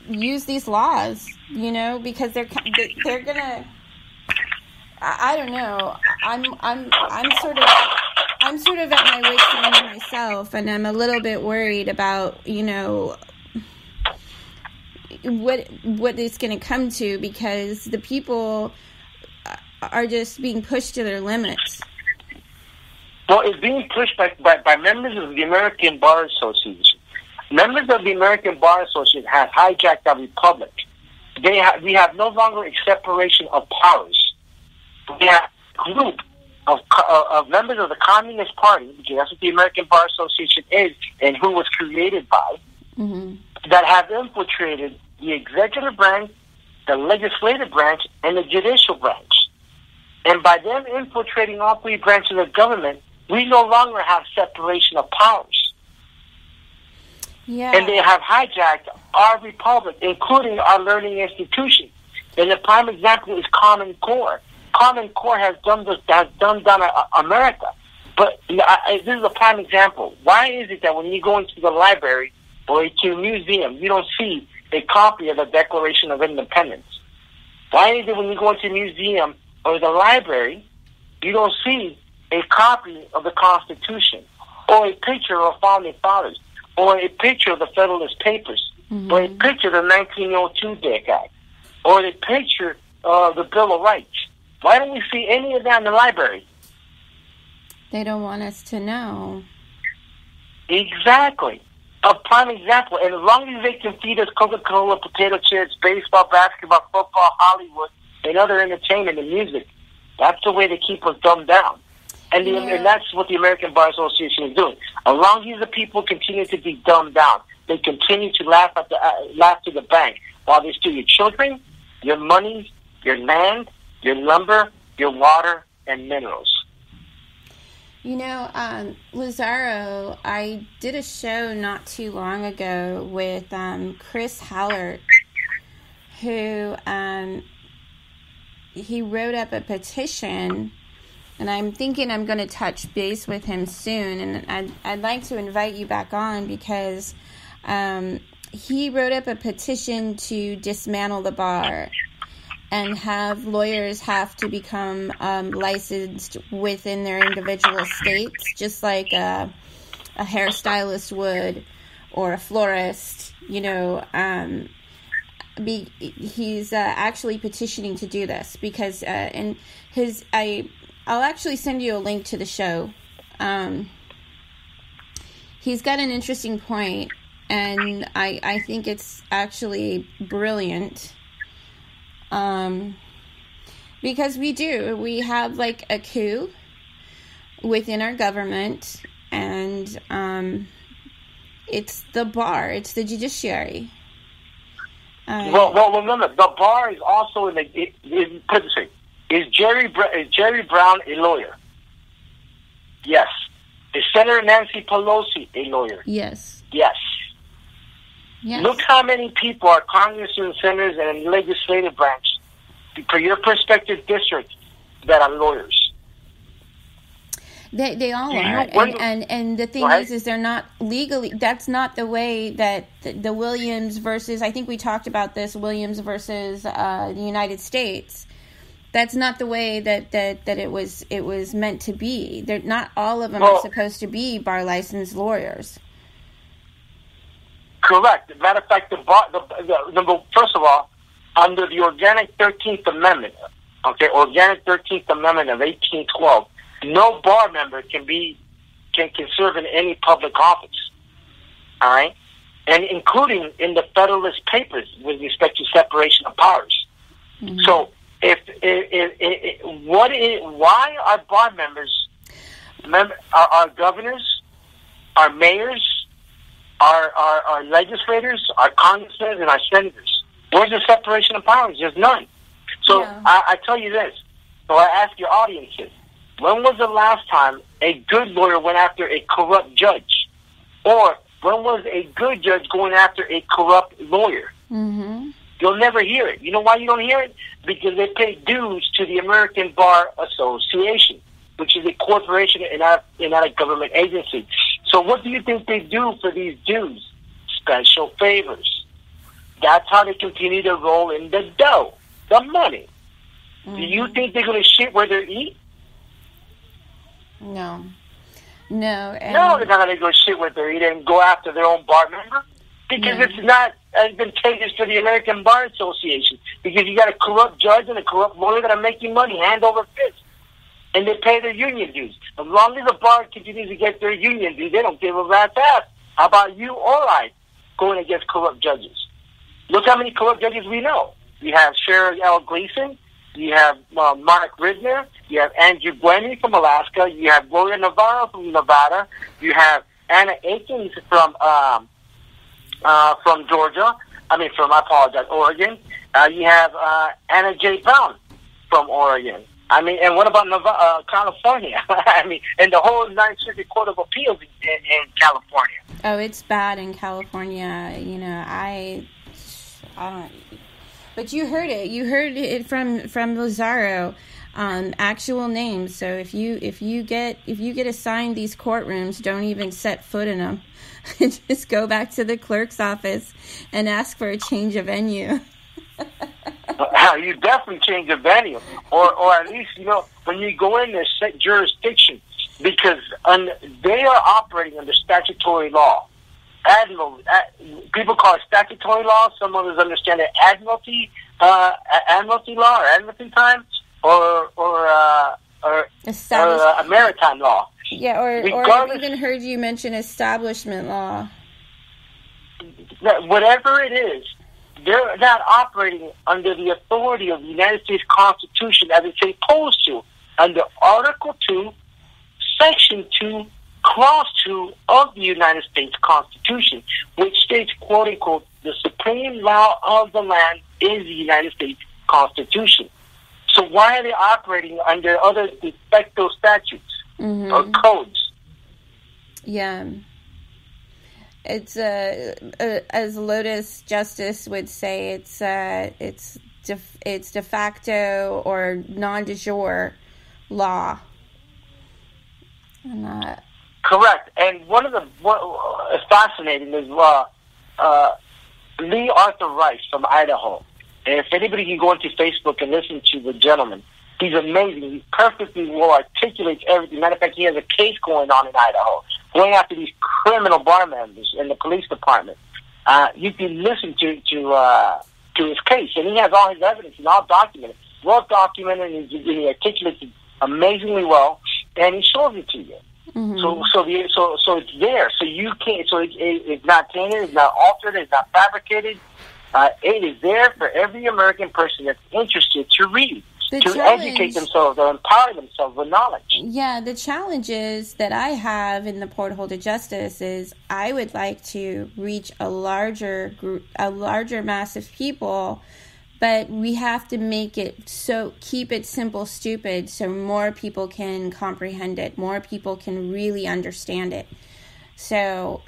use these laws, because they're gonna. I don't know. I'm sort of at my wit's end myself, and I'm a little bit worried about what it's going to come to, because the people are just being pushed to their limits. Well, it's being pushed by members of the American Bar Association. Members of the American Bar Association have hijacked our republic. We have no longer a separation of powers. We have a group of members of the Communist Party, because that's what the American Bar Association is and who was created by, that have infiltrated the executive branch, the legislative branch, and the judicial branch. And by them infiltrating all three branches of government, we no longer have separation of powers. Yeah. And they have hijacked our republic, including our learning institutions. And the prime example is Common Core. Common Core has dumbed down America. But this is a prime example. Why is it that when you go into the library or to a museum, you don't see a copy of the Declaration of Independence? Why is it when you go into a museum or the library, you don't see a copy of the Constitution, or a picture of founding fathers, or a picture of the Federalist Papers, or a picture of the 1902 Dick Act, or a picture of the Bill of Rights? Why don't we see any of that in the library? They don't want us to know. Exactly. A prime example. And as long as they can feed us Coca-Cola, potato chips, baseball, basketball, football, Hollywood, and other entertainment and music, that's the way to keep us dumbed down. And, and that's what the American Bar Association is doing. As long as the people continue to be dumbed down, they continue to laugh to the bank while they steal your children, your money, your land, your lumber, your water, and minerals. Lazaro, I did a show not too long ago with Chris Hallert, who he wrote up a petition, and I'm thinking I'm going to touch base with him soon, and I'd like to invite you back on, because he wrote up a petition to dismantle the bar and have lawyers have to become licensed within their individual states, just like a hairstylist would, or a florist. He's actually petitioning to do this, because I'll actually send you a link to the show. He's got an interesting point, and I think it's actually brilliant. Because we have like a coup within our government, and it's the bar, it's the judiciary. Well, remember, the bar is also is Jerry Brown a lawyer? Yes. Is Senator Nancy Pelosi a lawyer? Yes. Yes. Yes. Look how many people are congressmen, senators, and in the legislative branch, for your prospective district, that are lawyers. They all are, and the thing is they're not legally. That's not the way that the Williams versus, I think we talked about this, Williams versus the United States. That's not the way that it was meant to be. They're not all of them are supposed to be bar licensed lawyers. Correct. As a matter of fact, first of all, under the Organic 13th Amendment, Organic 13th Amendment of 1812, no bar member can serve in any public office. All right, and including in the Federalist Papers with respect to separation of powers. Mm-hmm. So, why are bar members, our governors, our mayors, our legislators, our congressmen, and our senators? Where's the separation of powers? There's none. So I tell you this. So I ask your audiences, when was the last time a good lawyer went after a corrupt judge? Or when was a good judge going after a corrupt lawyer? Mm-hmm. You'll never hear it. You know why you don't hear it? Because they pay dues to the American Bar Association, which is a corporation and not a government agency. So what do you think they do for these dues? Special favors. That's how they continue to roll in the dough, the money. Mm-hmm. Do you think they're going to shit where they eat? No. No, no, they're not going to go shit where they eat and go after their own bar member. Because it's not advantageous for the American Bar Association. Because you got a corrupt judge and a corrupt lawyer that are making money hand over fist. And they pay their union dues. As long as the bar continues to get their union dues, they don't give a rat's ass. How about you or I going against corrupt judges? Look how many corrupt judges we know. You have Cheryl L. Gleason. You have Mark Ridner. You have Andrew Gwenny from Alaska. You have Gloria Navarro from Nevada. You have Anna Akins from Georgia. Oregon. You have Anna J. Brown from Oregon. And what about California? And the whole Ninth Circuit Court of Appeals in California. Oh, it's bad in California. I don't. But you heard it. You heard it from Lazaro. Actual names. So if you get assigned these courtrooms, don't even set foot in them. Just go back to the clerk's office and ask for a change of venue. You definitely change the venue, or at least when you go in their set jurisdiction, because they are operating under statutory law. People call it statutory law. Some others understand it admiralty law or admiralty time, or maritime law. Yeah, or I've even heard you mention establishment law. Whatever it is, they're not operating under the authority of the United States Constitution as it's supposed to, under Article 2, Section 2, Clause 2 of the United States Constitution, which states, quote unquote, the supreme law of the land is the United States Constitution. So why are they operating under other de facto statutes or codes? Yeah. It's as Lotus Justice would say, it's de facto or non de jure law. Correct. And what is fascinating is Lee Arthur Rice from Idaho. And if anybody can go into Facebook and listen to the gentleman, he's amazing. He perfectly well articulates everything. Matter of fact, he has a case going on in Idaho, going after these criminal bar members in the police department. You can listen to his case, and he has all his evidence and all documented, well documented, and he articulates it amazingly well, and he shows it to you. Mm-hmm. So it's there. So you can't. So it's not tainted. It's not altered. It's not fabricated. It is there for every American person that's interested to read, educate themselves, or empower themselves with knowledge. Yeah, the challenges that I have in the Porthole to Justice is I would like to reach a larger group, a larger mass of people, but we have to make it keep it simple, stupid, so more people can comprehend it, more people can really understand it. So,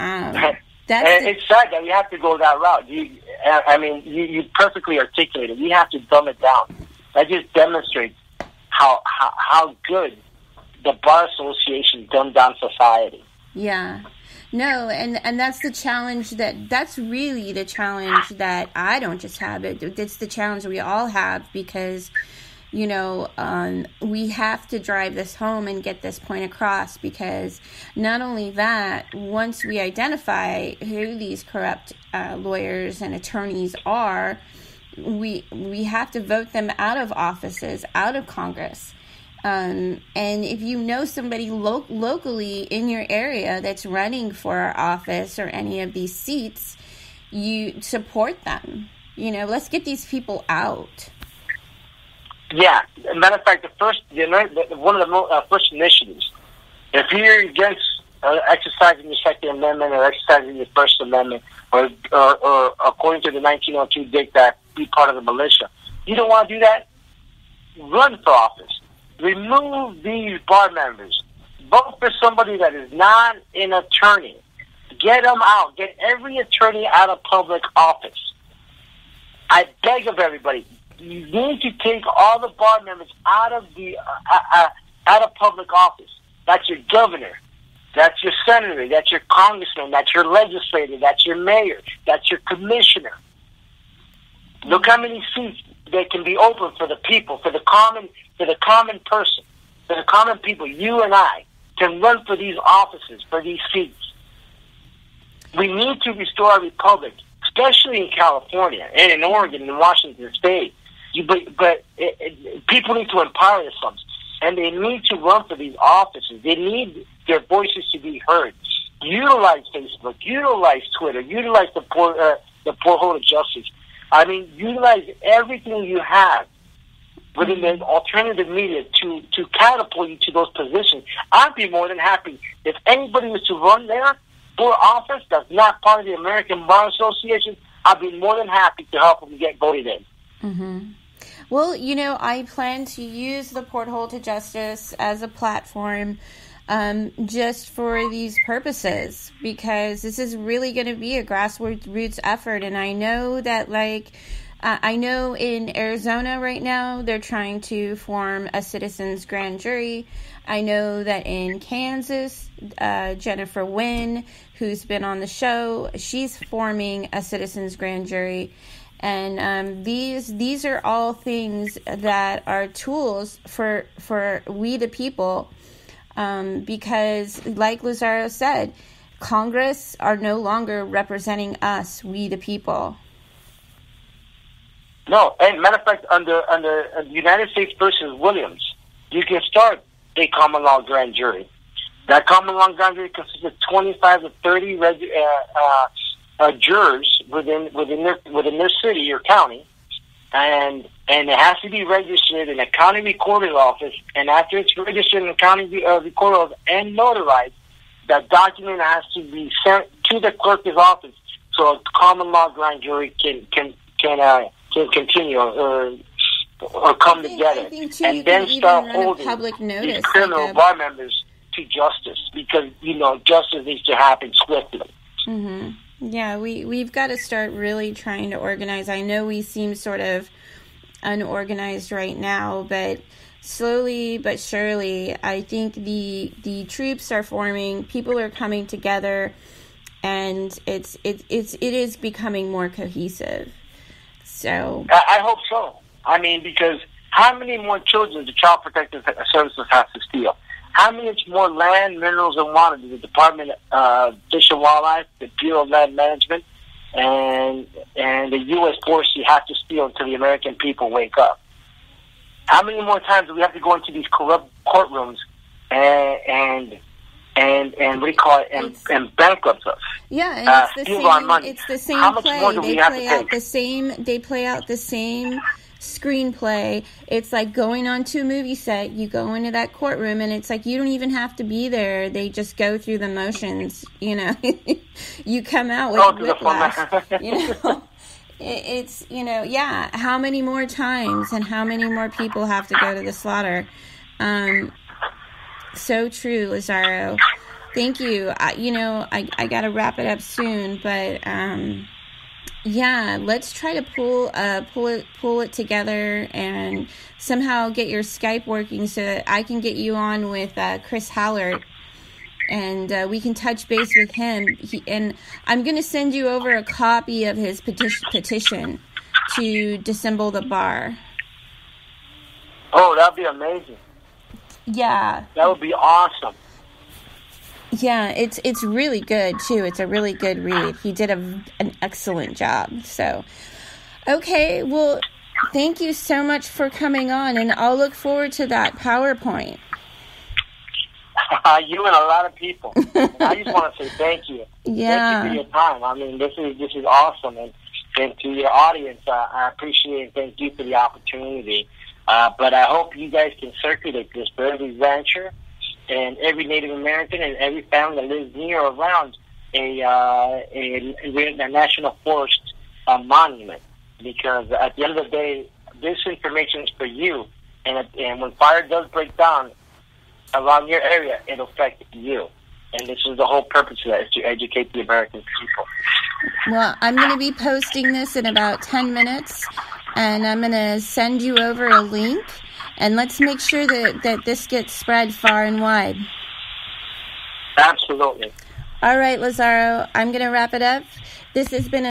it's sad that we have to go that route. You perfectly articulated. We have to dumb it down. That just demonstrates how good the Bar Association dumbed down society. Yeah. No, and that's the challenge that's really the challenge that I don't just have. It's the challenge we all have because, we have to drive this home and get this point across because not only that, once we identify who these corrupt lawyers and attorneys are, we have to vote them out of offices, out of Congress. And if you know somebody locally in your area that's running for office or any of these seats, you support them. Let's get these people out. Yeah. Matter of fact, one of the first initiatives, if you're against exercising your Second Amendment or exercising your First Amendment or according to the 1902 dictat, be part of the militia, you don't want to do that, run for office. Remove these bar members. Vote for somebody that is not an attorney. Get them out. Get every attorney out of public office. I beg of everybody, you need to take all the bar members out of public office. That's your governor. That's your senator. That's your congressman. That's your legislator. That's your mayor. That's your commissioner. Look how many seats that can be open for the people, for the common person, for the common people. You and I can run for these offices, for these seats. We need to restore our republic, especially in California and in Oregon and Washington State. But people need to empower themselves, and they need to run for these offices. They need their voices to be heard. Utilize Facebook, utilize Twitter, utilize the Porthole of Justice. I mean, utilize everything you have within the alternative media to catapult you to those positions. I'd be more than happy if anybody was to run there for office that's not part of the American Bar Association. I'd be more than happy to help them get voted in. Mm-hmm. Well, I plan to use the Porthole to Justice as a platform just for these purposes, because this is really going to be a grassroots effort. And I know that, I know in Arizona right now, they're trying to form a citizens grand jury. I know that in Kansas, Jennifer Wynn, who's been on the show, she's forming a citizens grand jury. And these are all things that are tools for we the people, because like Lazaro said, Congress are no longer representing us, we the people. No, and matter of fact, under United States versus Williams, you can start a common law grand jury. That common law grand jury consists of 25 to 30 jurors within their city or county, and it has to be registered in a county recorder's office. And after it's registered in the county recorder's office and notarized, that document has to be sent to the clerk's office so a common law grand jury can continue or come together, and then start holding these criminal bar members to justice, because justice needs to happen swiftly. Mm-hmm. Yeah, we've got to start really trying to organize. I know we seem sort of unorganized right now, but slowly but surely, I think the troops are forming. People are coming together, and it is becoming more cohesive. So I hope so. I mean, because how many more children do Child Protective Services have to steal? How much more land, minerals, and water do the Department of Fish and Wildlife, the Bureau of Land Management, and the U.S. Forestry have to steal until the American people wake up? How many more times do we have to go into these corrupt courtrooms and what do you call it, and bankrupt us? Yeah, and it's the same. Money. It's the same How much play. More do we have to take? They play out the same screenplay. It's like going onto a movie set. You go into that courtroom, and it's like you don't even have to be there. They just go through the motions. You come out with whiplash. It's yeah. How many more times and how many more people have to go to the slaughter? So true, Lazaro. Thank you. I got to wrap it up soon, but yeah, let's try to pull it together and somehow get your Skype working so that I can get you on with Chris Hallert, and we can touch base with him. And I'm going to send you over a copy of his petition to disassemble the bar. Oh, that'd be amazing. Yeah. That would be awesome. Yeah, it's really good, too. It's a really good read. He did an excellent job. So, okay, well, thank you so much for coming on, and I'll look forward to that PowerPoint. You and a lot of people. I just want to say thank you. Yeah. Thank you for your time. I mean, this is awesome. And to your audience, I appreciate and thank you for the opportunity. But I hope you guys can circulate this for every rancher and every Native American and every family that lives near or around a national forest monument. Because at the end of the day, this information is for you. And when fire does break down around your area, it'll affect you. And this is the whole purpose of that, is to educate the American people. Well, I'm going to be posting this in about 10 minutes, and I'm going to send you over a link, and let's make sure that this gets spread far and wide. Absolutely. All right, Lazaro, I'm going to wrap it up. This has been